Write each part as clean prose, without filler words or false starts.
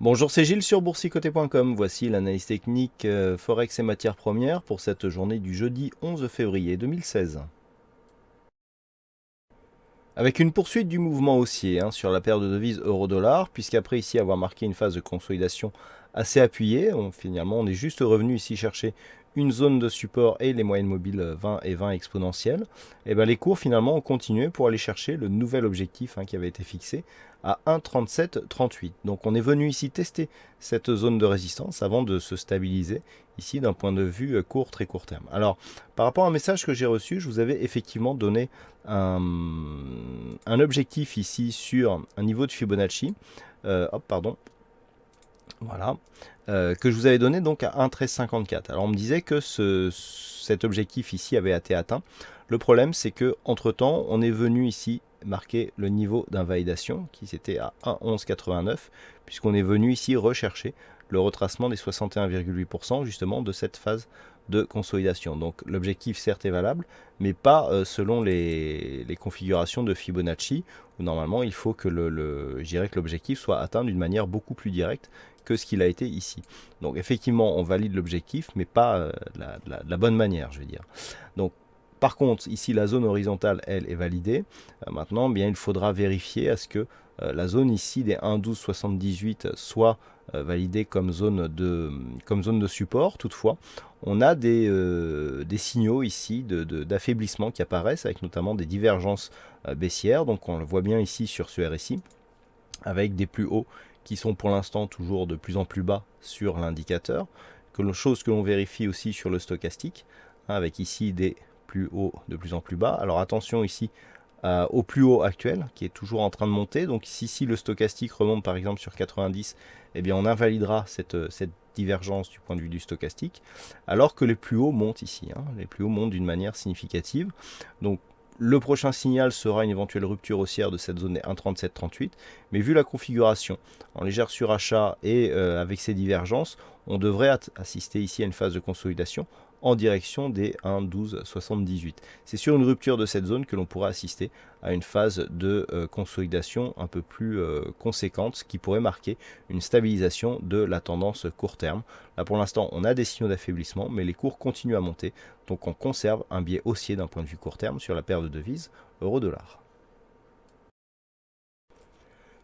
Bonjour, c'est Gilles sur boursicoté.com. Voici l'analyse technique Forex et matières premières pour cette journée du jeudi 11 février 2016. Avec une poursuite du mouvement haussier sur la paire de devises euro-dollar, puisqu'après ici avoir marqué une phase de consolidation assez appuyée, finalement on est juste revenu ici chercher une zone de support et les moyennes mobiles 20 et 20 exponentielles, et ben les cours finalement ont continué pour aller chercher le nouvel objectif qui avait été fixé à 1,3738. Donc on est venu ici tester cette zone de résistance avant de se stabiliser ici d'un point de vue court, très court terme. Alors par rapport à un message que j'ai reçu, je vous avais effectivement donné un objectif ici sur un niveau de Fibonacci. Hop, pardon. Voilà, que je vous avais donné donc à 1,1354. Alors on me disait que cet objectif ici avait été atteint. Le problème c'est que entre temps on est venu ici marquer le niveau d'invalidation qui c'était à 1,1189 puisqu'on est venu ici rechercher le retracement des 61,8% justement de cette phase de consolidation. Donc l'objectif certes est valable, mais pas selon les configurations de Fibonacci, où normalement il faut que je dirais que l'objectif soit atteint d'une manière beaucoup plus directe que ce qu'il a été ici. Donc effectivement, on valide l'objectif, mais pas la bonne manière, je veux dire. Donc par contre, ici la zone horizontale, elle, est validée. Maintenant, bien, il faudra vérifier à ce que la zone ici des 1,1278 soit validée comme zone de support. Toutefois, on a des signaux ici d'affaiblissement qui apparaissent, avec notamment des divergences baissières. Donc on le voit bien ici sur ce RSI, avec des plus hauts qui sont pour l'instant toujours de plus en plus bas sur l'indicateur, chose que l'on vérifie aussi sur le stochastique, avec ici des plus hauts de plus en plus bas. Alors attention ici au plus haut actuel, qui est toujours en train de monter. Donc si le stochastique remonte par exemple sur 90, eh bien on invalidera cette divergence du point de vue du stochastique, alors que les plus hauts montent ici. Les plus hauts montent d'une manière significative. Donc le prochain signal sera une éventuelle rupture haussière de cette zone des 1,3738, mais vu la configuration en légère surachat et avec ces divergences, on devrait assister ici à une phase de consolidation en direction des 1,1278. C'est sur une rupture de cette zone que l'on pourra assister à une phase de consolidation un peu plus conséquente, ce qui pourrait marquer une stabilisation de la tendance court terme. Là pour l'instant, on a des signaux d'affaiblissement, mais les cours continuent à monter, donc on conserve un biais haussier d'un point de vue court terme sur la paire de devises euro-dollar.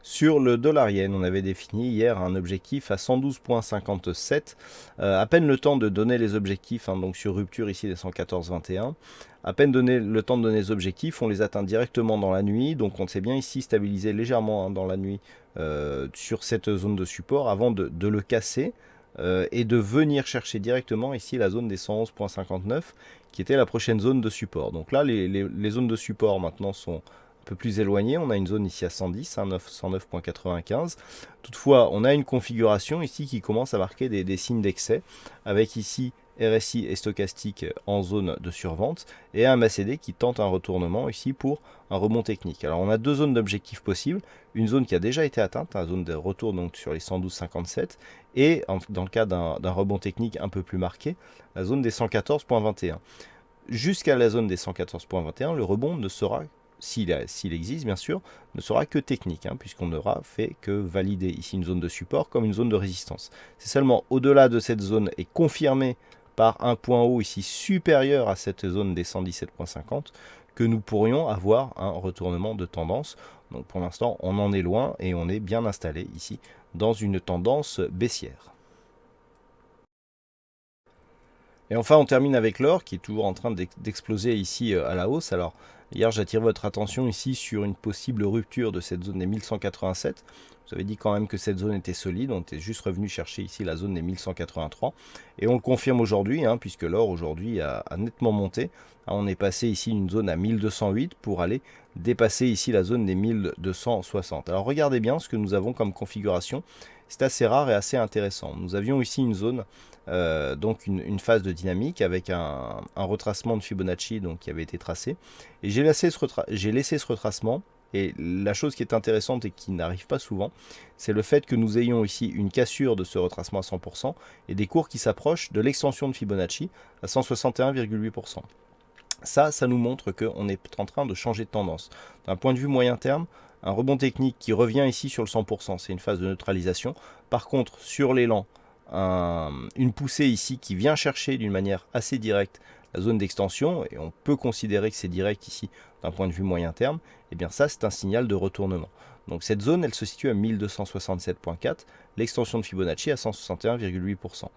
Sur le dollar yen, on avait défini hier un objectif à 112,57. À peine le temps de donner les objectifs, donc sur rupture ici des 114,21. À peine donné le temps de donner les objectifs, on les atteint directement dans la nuit. Donc on s'est bien ici stabilisé légèrement dans la nuit sur cette zone de support avant de le casser et de venir chercher directement ici la zone des 111,59 qui était la prochaine zone de support. Donc là, les zones de support maintenant sont peu plus éloigné, on a une zone ici à 110, 109,95. Toutefois, on a une configuration ici qui commence à marquer des signes d'excès, avec ici RSI et stochastique en zone de survente, et un MACD qui tente un retournement ici pour un rebond technique. Alors on a deux zones d'objectifs possibles, une zone qui a déjà été atteinte, la zone de retour donc sur les 112,57, et dans le cas d'un rebond technique un peu plus marqué, la zone des 114,21. Jusqu'à la zone des 114,21, le rebond ne sera s'il existe bien sûr, ne sera que technique, puisqu'on n'aura fait que valider ici une zone de support comme une zone de résistance. C'est seulement au-delà de cette zone et confirmé par un point haut ici supérieur à cette zone des 117,50 que nous pourrions avoir un retournement de tendance. Donc pour l'instant, on en est loin et on est bien installé ici dans une tendance baissière. Et enfin, on termine avec l'or qui est toujours en train d'exploser ici à la hausse. Alors, hier, j'attire votre attention ici sur une possible rupture de cette zone des 1187. Vous avez dit quand même que cette zone était solide. On était juste revenu chercher ici la zone des 1183. Et on le confirme aujourd'hui, puisque l'or aujourd'hui a nettement monté. On est passé ici une zone à 1208 pour aller dépasser ici la zone des 1260. Alors, regardez bien ce que nous avons comme configuration. C'est assez rare et assez intéressant. Nous avions ici une zone, donc une phase de dynamique avec un retracement de Fibonacci donc, qui avait été tracé. Et j'ai laissé ce retracement. Et la chose qui est intéressante et qui n'arrive pas souvent, c'est le fait que nous ayons ici une cassure de ce retracement à 100% et des cours qui s'approchent de l'extension de Fibonacci à 161,8%. Ça nous montre qu'on est en train de changer de tendance. D'un point de vue moyen terme, un rebond technique qui revient ici sur le 100%, c'est une phase de neutralisation. Par contre, sur l'élan, une poussée ici qui vient chercher d'une manière assez directe la zone d'extension, et on peut considérer que c'est direct ici d'un point de vue moyen terme, et bien ça c'est un signal de retournement. Donc cette zone elle se situe à 1267.4, l'extension de Fibonacci à 161,8%.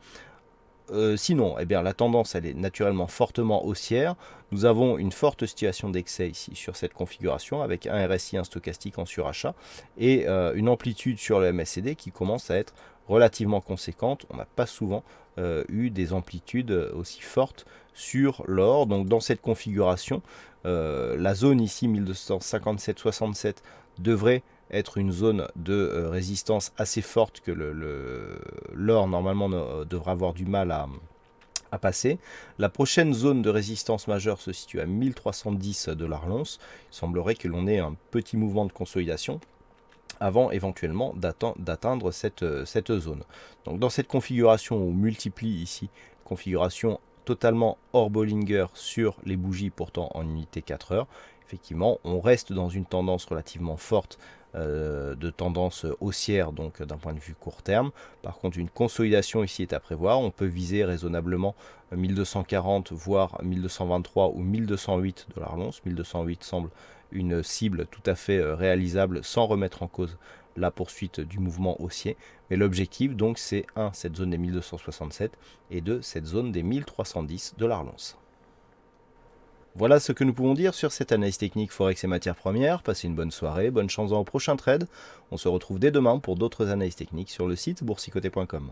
Sinon, eh bien, la tendance elle est naturellement fortement haussière. Nous avons une forte situation d'excès ici sur cette configuration avec un RSI, un stochastique en surachat et une amplitude sur le MACD qui commence à être relativement conséquente. On n'a pas souvent eu des amplitudes aussi fortes sur l'or. Donc dans cette configuration, la zone ici 1257,67 devrait être une zone de résistance assez forte que l'or normalement devra avoir du mal à passer. La prochaine zone de résistance majeure se situe à 1310 $ l'once. Il semblerait que l'on ait un petit mouvement de consolidation avant éventuellement d'atteindre cette zone. Donc dans cette configuration, on multiplie ici, configuration totalement hors Bollinger sur les bougies pourtant en unité 4 heures. Effectivement, on reste dans une tendance relativement forte de tendance haussière, donc d'un point de vue court terme. Par contre, une consolidation ici est à prévoir. On peut viser raisonnablement 1240, voire 1223 ou 1208 $ l'once. 1208 semble une cible tout à fait réalisable sans remettre en cause la poursuite du mouvement haussier. Mais l'objectif, donc, c'est 1, cette zone des 1267 et 2, cette zone des 1310 $ l'once. Voilà ce que nous pouvons dire sur cette analyse technique Forex et matières premières. Passez une bonne soirée, bonne chance dans vos prochains trades. On se retrouve dès demain pour d'autres analyses techniques sur le site boursicoté.com.